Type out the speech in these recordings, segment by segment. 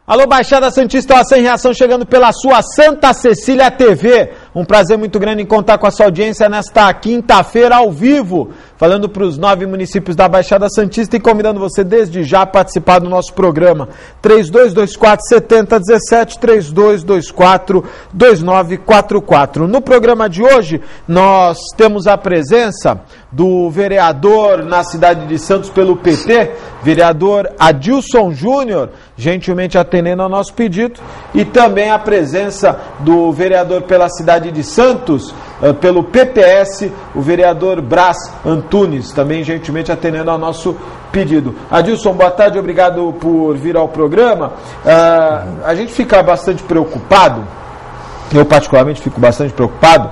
Alô, Baixada Santista, Sem Reação chegando pela sua Santa Cecília TV. Um prazer muito grande em contar com a sua audiência nesta quinta-feira ao vivo, falando para os 9 municípios da Baixada Santista e convidando você desde já a participar do nosso programa. 3224-7017, 3224-2944. No programa de hoje, nós temos a presença do vereador na cidade de Santos pelo PT, vereador Adilson Júnior, gentilmente atendendo ao nosso pedido, e também a presença do vereador pela cidade de Santos, pelo PPS, o vereador Brás Antunes, também gentilmente atendendo ao nosso pedido. Adilson, boa tarde, obrigado por vir ao programa. A gente fica bastante preocupado, eu particularmente fico bastante preocupado,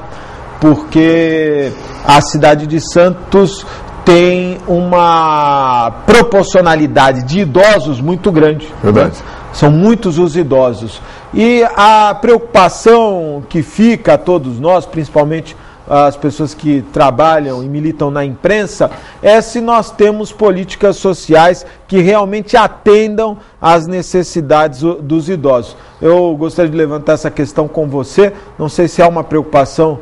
porque a cidade de Santos tem uma proporcionalidade de idosos muito grande. Verdade. Né? São muitos os idosos. E a preocupação que fica a todos nós, principalmente as pessoas que trabalham e militam na imprensa, é se nós temos políticas sociais que realmente atendam às necessidades dos idosos. Eu gostaria de levantar essa questão com você, não sei se há uma preocupação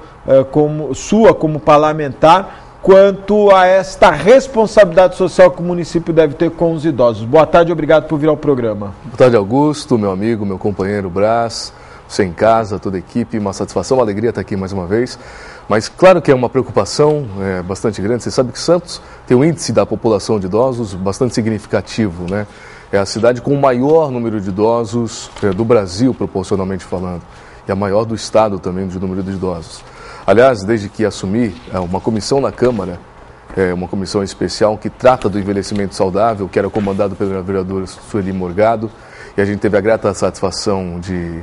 sua como parlamentar, quanto a esta responsabilidade social que o município deve ter com os idosos. Boa tarde, obrigado por vir ao programa. Boa tarde, Augusto, meu amigo, meu companheiro Brás, você em casa, toda a equipe, uma satisfação, uma alegria estar aqui mais uma vez. Mas claro que é uma preocupação bastante grande. Você sabe que Santos tem um índice da população de idosos bastante significativo, né? É a cidade com o maior número de idosos do Brasil, proporcionalmente falando, e a maior do estado também de número de idosos. Aliás, desde que assumi uma comissão na Câmara, uma comissão especial que trata do envelhecimento saudável, que era comandado pelo vereador Sueli Morgado, e a gente teve a grata satisfação de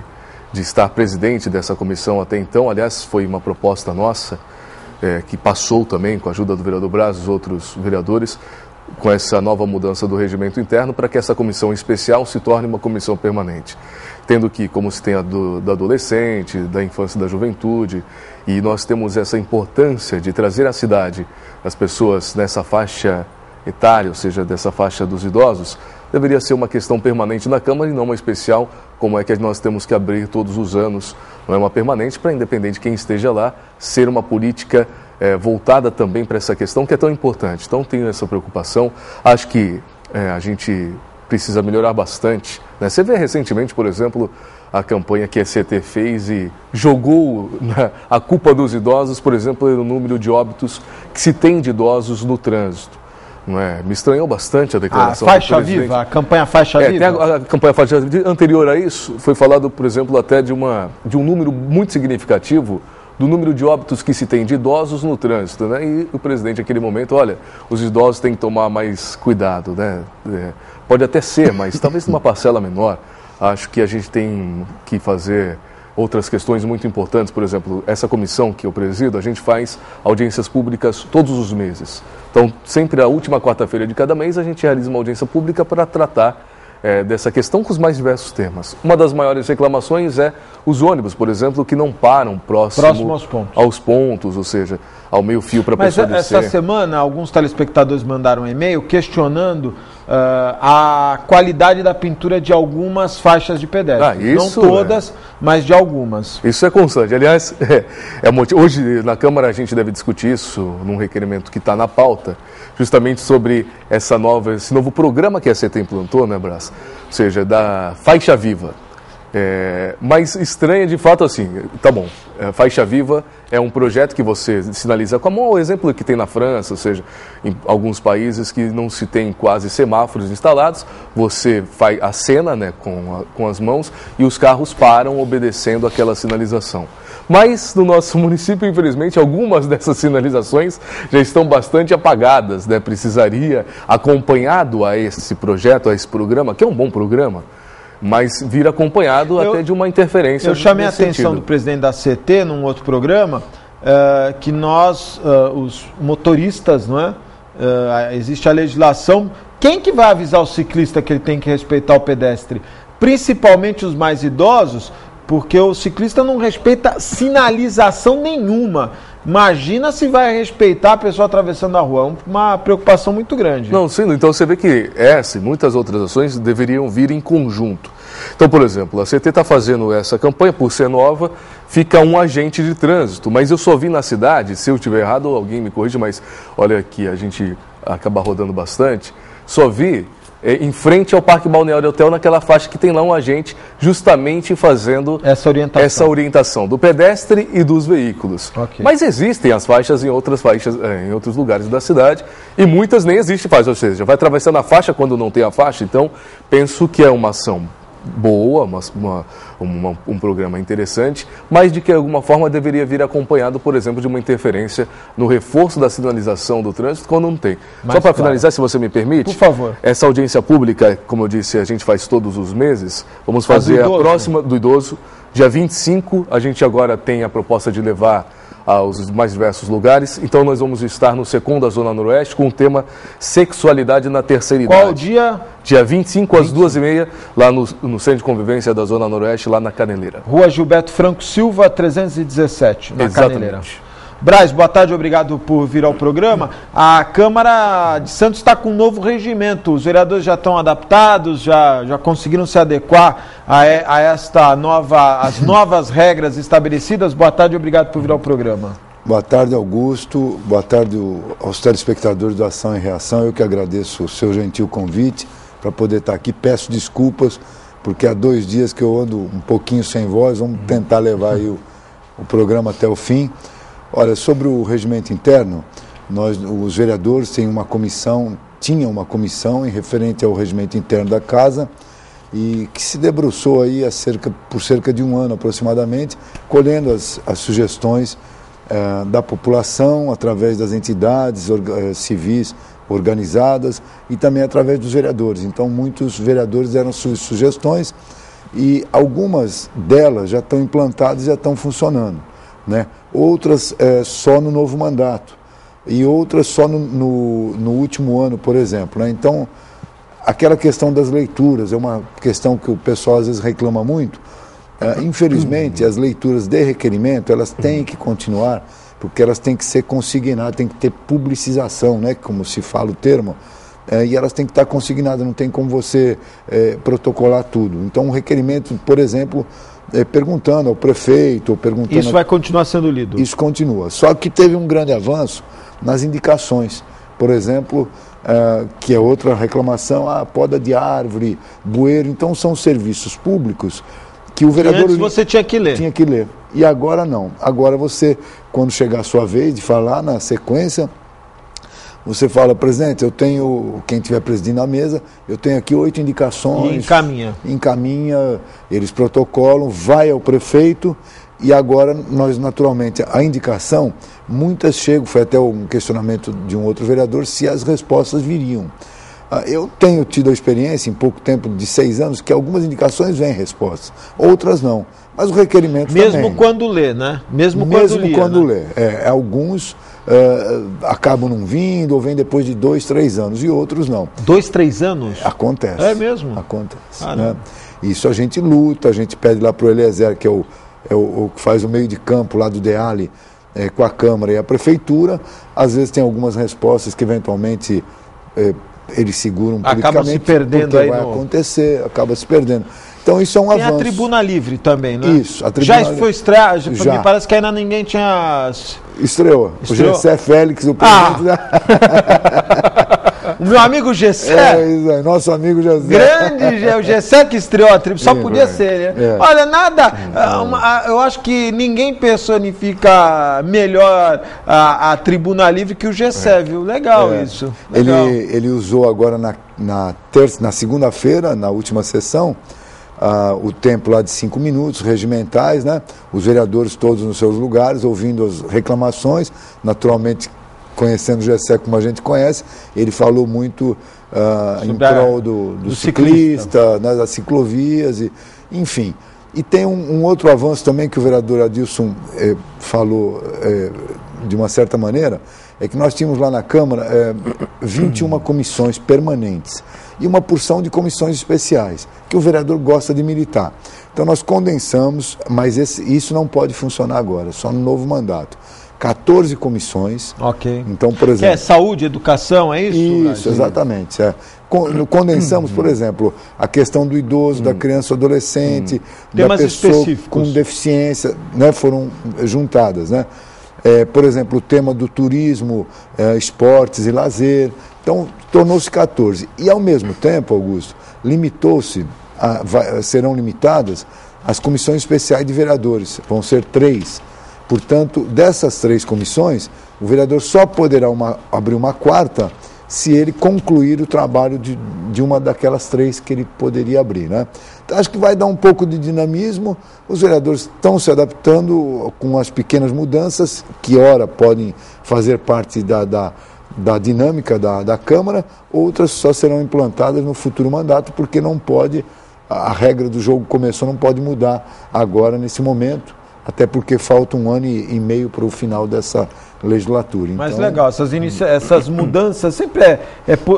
estar presidente dessa comissão até então. Aliás, foi uma proposta nossa, que passou também com a ajuda do vereador Brás e dos outros vereadores, com essa nova mudança do regimento interno, para que essa comissão especial se torne uma comissão permanente. Tendo que, como se tem a do adolescente, da infância e da juventude, e nós temos essa importância de trazer à cidade as pessoas nessa faixa etária, ou seja, dessa faixa dos idosos, deveria ser uma questão permanente na Câmara e não uma especial, como é que nós temos que abrir todos os anos. Não é uma permanente para, independente de quem esteja lá, ser uma política voltada também para essa questão que é tão importante. Então, tenho essa preocupação. Acho que a gente precisa melhorar bastante, né? Você vê recentemente, por exemplo, a campanha que a CT fez e jogou a culpa dos idosos, por exemplo, no número de óbitos que se tem de idosos no trânsito. Não é? Me estranhou bastante a declaração do presidente. A Faixa Viva, a campanha Faixa Viva. Tem a campanha Faixa Viva. Anterior a isso, foi falado, por exemplo, até de um número muito significativo do número de óbitos que se tem de idosos no trânsito, né? E o presidente, naquele momento, olha, os idosos têm que tomar mais cuidado, né? Pode até ser, mas talvez numa parcela menor. Acho que a gente tem que fazer outras questões muito importantes. Por exemplo, essa comissão que eu presido, a gente faz audiências públicas todos os meses. Então, sempre a última quarta-feira de cada mês, a gente realiza uma audiência pública para tratar dessa questão com os mais diversos temas. Uma das maiores reclamações é os ônibus, por exemplo, que não param próximo aos pontos, ou seja, ao meio-fio para a pessoa descer. Mas essa semana, alguns telespectadores mandaram um e-mail questionando a qualidade da pintura de algumas faixas de pedestre. Não todas, mas de algumas. Isso é constante. Aliás, hoje na Câmara a gente deve discutir isso num requerimento que está na pauta, justamente sobre esse novo programa que a CT implantou, né, Brás? Ou seja, da Faixa Viva. Mas estranha de fato assim, tá bom, Faixa Viva é um projeto que você sinaliza com a mão, o exemplo que tem na França, ou seja, em alguns países que não se tem quase semáforos instalados, você acena, né, com as mãos e os carros param obedecendo aquela sinalização. Mas no nosso município, infelizmente, algumas dessas sinalizações já estão bastante apagadas, né? Precisaria, acompanhado a esse projeto, a esse programa, que é um bom programa, mas vir acompanhado até de uma interferência. Eu chamei a atenção do presidente da CT num outro programa, que nós, os motoristas, não é? Existe a legislação, quem que vai avisar o ciclista que ele tem que respeitar o pedestre? Principalmente os mais idosos, porque o ciclista não respeita sinalização nenhuma. Imagina se vai respeitar a pessoa atravessando a rua. Uma preocupação muito grande. Não, sim, então você vê que essa e muitas outras ações deveriam vir em conjunto. Então, por exemplo, a CT está fazendo essa campanha, por ser nova, fica um agente de trânsito, mas eu só vi na cidade, se eu estiver errado, alguém me corrige, mas olha aqui, a gente acaba rodando bastante, só vi em frente ao Parque Balneário Hotel, naquela faixa que tem lá um agente justamente fazendo essa orientação do pedestre e dos veículos. Okay. Mas existem as faixas em outras faixas, em outros lugares da cidade, e muitas nem existem faixa, ou seja, vai atravessando a faixa quando não tem a faixa. Então, penso que é uma ação boa, um programa interessante, mas de que de alguma forma deveria vir acompanhado, por exemplo, de uma interferência no reforço da sinalização do trânsito quando não tem. Mas, só para finalizar, se você me permite, por favor. Essa audiência pública, como eu disse, a gente faz todos os meses, vamos fazer a próxima do idoso, dia 25, a gente agora tem a proposta de levar aos mais diversos lugares. Então nós vamos estar no Secom da Zona Noroeste com o tema Sexualidade na Terceira Idade. Qual dia? Dia 25 às 2h30, lá no Centro de Convivência da Zona Noroeste, lá na Caneleira. Rua Gilberto Franco Silva, 317, na Exatamente. Caneleira. Braz, boa tarde, obrigado por vir ao programa. A Câmara de Santos está com um novo regimento. Os vereadores já estão adaptados, já conseguiram se adequar às novas regras estabelecidas. Boa tarde, obrigado por vir ao programa. Boa tarde, Augusto. Boa tarde aos telespectadores do Ação e Reação. Eu que agradeço o seu gentil convite para poder estar aqui. Peço desculpas, porque há 2 dias que eu ando um pouquinho sem voz. Vamos tentar levar aí o programa até o fim. Olha, sobre o regimento interno, os vereadores tinham uma comissão em referente ao regimento interno da Casa, e que se debruçou aí por cerca de 1 ano aproximadamente, colhendo as sugestões da população, através das entidades civis organizadas e também através dos vereadores. Então, muitos vereadores deram suas sugestões e algumas delas já estão implantadas e já estão funcionando, né? Outras só no novo mandato e outras só no último ano, por exemplo, né? Então, aquela questão das leituras é uma questão que o pessoal às vezes reclama muito. Infelizmente, as leituras de requerimento, elas têm que continuar, porque elas têm que ser consignadas, tem que ter publicização, né, como se fala o termo, e elas têm que estar consignadas, não tem como você protocolar tudo. Então, um requerimento, por exemplo, perguntando ao prefeito, ou perguntando... Isso vai continuar sendo lido? Isso continua. Só que teve um grande avanço nas indicações. Por exemplo, que é outra reclamação, poda de árvore, bueiro. Então, são serviços públicos que o vereador... Antes você tinha que ler. Tinha que ler. E agora não. Agora você, quando chegar a sua vez de falar na sequência... Você fala, presidente, eu tenho, quem estiver presidindo a mesa, eu tenho aqui 8 indicações. E encaminha, eles protocolam, vai ao prefeito e agora nós, naturalmente, a indicação, muitas chegam, foi até um questionamento de um outro vereador, se as respostas viriam. Eu tenho tido a experiência, em pouco tempo, de 6 anos, que algumas indicações vêm respostas, outras não. Mas o requerimento mesmo também. Mesmo quando lê, né? Mesmo quando lê. Alguns... acabam não vindo, ou vêm depois de 2, 3 anos, e outros não. 2, 3 anos? Acontece. É mesmo? Acontece. Né? Isso a gente luta, a gente pede lá para o Eliezer, que é o que faz o meio de campo lá do DEALI, com a Câmara e a Prefeitura. Às vezes tem algumas respostas que eventualmente eles seguram politicamente. Acaba se perdendo aí. Vai acontecer, acaba se perdendo. Então isso é um avanço. Tem a Tribuna Livre também, né? Isso, a Tribuna Já foi estrear? Já. Me parece que ainda ninguém tinha... Estreou. O Gessé Félix, o presidente O meu amigo Gessé. Nosso amigo Gessé. Grande, o Gessé que estreou a Tribuna. Só podia ser, né? Olha, nada... eu acho que ninguém personifica melhor a Tribuna Livre que o Gessé, viu? Legal isso. Legal. Ele usou agora na segunda-feira, na última sessão, o tempo lá de 5 minutos, regimentais, né? Os vereadores todos nos seus lugares, ouvindo as reclamações, naturalmente conhecendo o Gessé como a gente conhece, ele falou muito em prol do ciclista, né, das ciclovias, enfim. E tem um outro avanço também que o vereador Adilson falou de uma certa maneira, é que nós tínhamos lá na Câmara 21 comissões permanentes e uma porção de comissões especiais, que o vereador gosta de militar. Então nós condensamos, mas isso não pode funcionar agora, só no novo mandato. 14 comissões. Ok. Então, por exemplo... Que é saúde, educação, é isso? Isso, exatamente. Condensamos, por exemplo, a questão do idoso, da criança ou adolescente, da Temas pessoa específicos. com deficiência, né, foram juntadas, né? Por exemplo, o tema do turismo, esportes e lazer. Então, tornou-se 14. E, ao mesmo tempo, Augusto, serão limitadas as comissões especiais de vereadores. Vão ser 3. Portanto, dessas 3 comissões, o vereador só poderá abrir uma 4ª se ele concluir o trabalho de uma daquelas 3 que ele poderia abrir, né? Então, acho que vai dar um pouco de dinamismo. Os vereadores estão se adaptando com as pequenas mudanças, que ora podem fazer parte da dinâmica da Câmara, outras só serão implantadas no futuro mandato, porque não pode, a regra do jogo começou, não pode mudar agora, nesse momento, até porque falta 1 ano e meio para o final dessa legislatura. Mas então, legal, essas mudanças sempre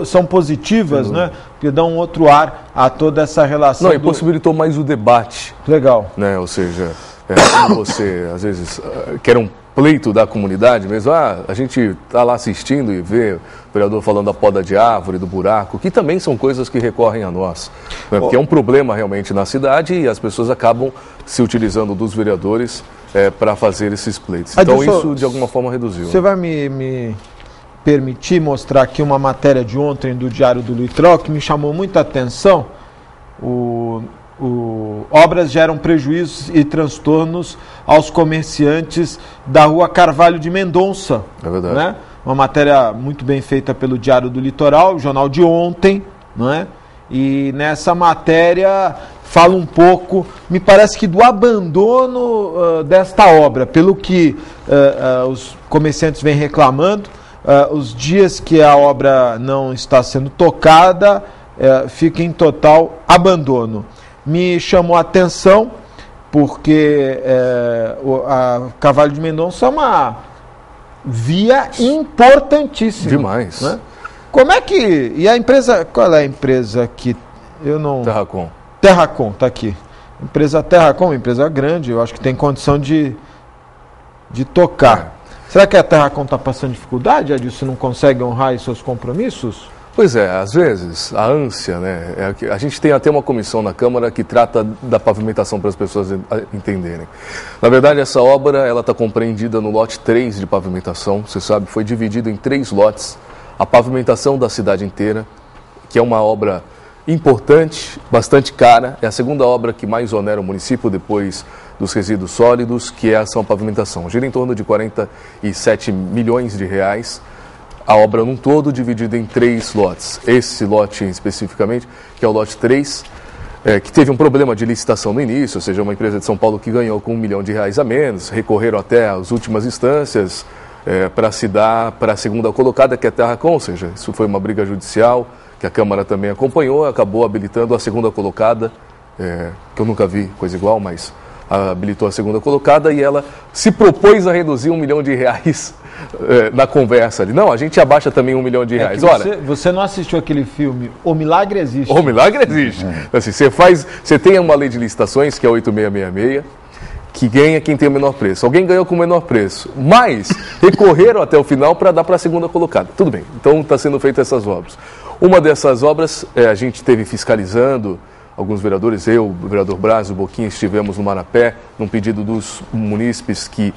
são positivas, né? Porque dão um outro ar a toda essa relação. Não, e possibilitou mais o debate. Legal. Né? Ou seja, quando você, às vezes, quer um pleito da comunidade mesmo, a gente está lá assistindo e vê o vereador falando da poda de árvore, do buraco, que também são coisas que recorrem a nós, né? Porque é um problema realmente na cidade e as pessoas acabam se utilizando dos vereadores para fazer esses pleitos. Então isso de alguma forma reduziu. Você vai me permitir mostrar aqui uma matéria de ontem do Diário do Litoral que me chamou muita atenção. Obras geram prejuízos e transtornos aos comerciantes da Rua Carvalho de Mendonça. É verdade. Né? Uma matéria muito bem feita pelo Diário do Litoral, jornal de ontem, não é? E nessa matéria fala um pouco, me parece que do abandono desta obra, pelo que os comerciantes vêm reclamando, os dias que a obra não está sendo tocada, fica em total abandono. Me chamou a atenção porque a Carvalho de Mendonça é uma via importantíssima. Demais. Né? Como é que... E a empresa... Qual é a empresa que... Eu não... Terracom. Terracom, está aqui. Empresa Terracom, uma empresa grande, eu acho que tem condição de tocar. Será que a Terracom está passando dificuldade, Adilson, não consegue honrar os seus compromissos? Pois é, às vezes a ânsia, né? A gente tem até uma comissão na Câmara que trata da pavimentação para as pessoas entenderem. Na verdade, essa obra ela está compreendida no lote 3 de pavimentação. Você sabe, foi dividido em 3 lotes. A pavimentação da cidade inteira, que é uma obra importante, bastante cara. É a segunda obra que mais onera o município depois dos resíduos sólidos, que é a pavimentação. Gira em torno de 47 milhões de reais. A obra num todo dividida em 3 lotes. Esse lote especificamente, que é o lote 3, que teve um problema de licitação no início, ou seja, uma empresa de São Paulo que ganhou com R$1 milhão a menos, recorreram até as últimas instâncias para se dar para a segunda colocada, que é a Terracom, ou seja, isso foi uma briga judicial, que a Câmara também acompanhou, acabou habilitando a segunda colocada, que eu nunca vi coisa igual, mas habilitou a segunda colocada e ela se propôs a reduzir R$1 milhão na conversa ali. Não, a gente abaixa também R$1 milhão. Você não assistiu aquele filme O Milagre Existe? O Milagre Existe. Assim, você tem uma lei de licitações, que é 8666, que ganha quem tem o menor preço. Alguém ganhou com o menor preço, mas recorreram até o final para dar para a segunda colocada. Tudo bem, então está sendo feitas essas obras. Uma dessas obras, a gente teve fiscalizando, alguns vereadores, eu, o vereador Braz, o Boquinha, estivemos no Marapé, num pedido dos munícipes que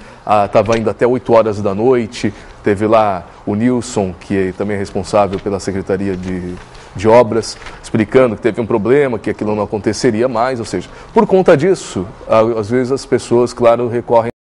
estava indo até 8 horas da noite. Teve lá o Nilson, que também é responsável pela Secretaria de Obras, explicando que teve um problema, que aquilo não aconteceria mais. Ou seja, por conta disso, às vezes as pessoas, claro, recorrem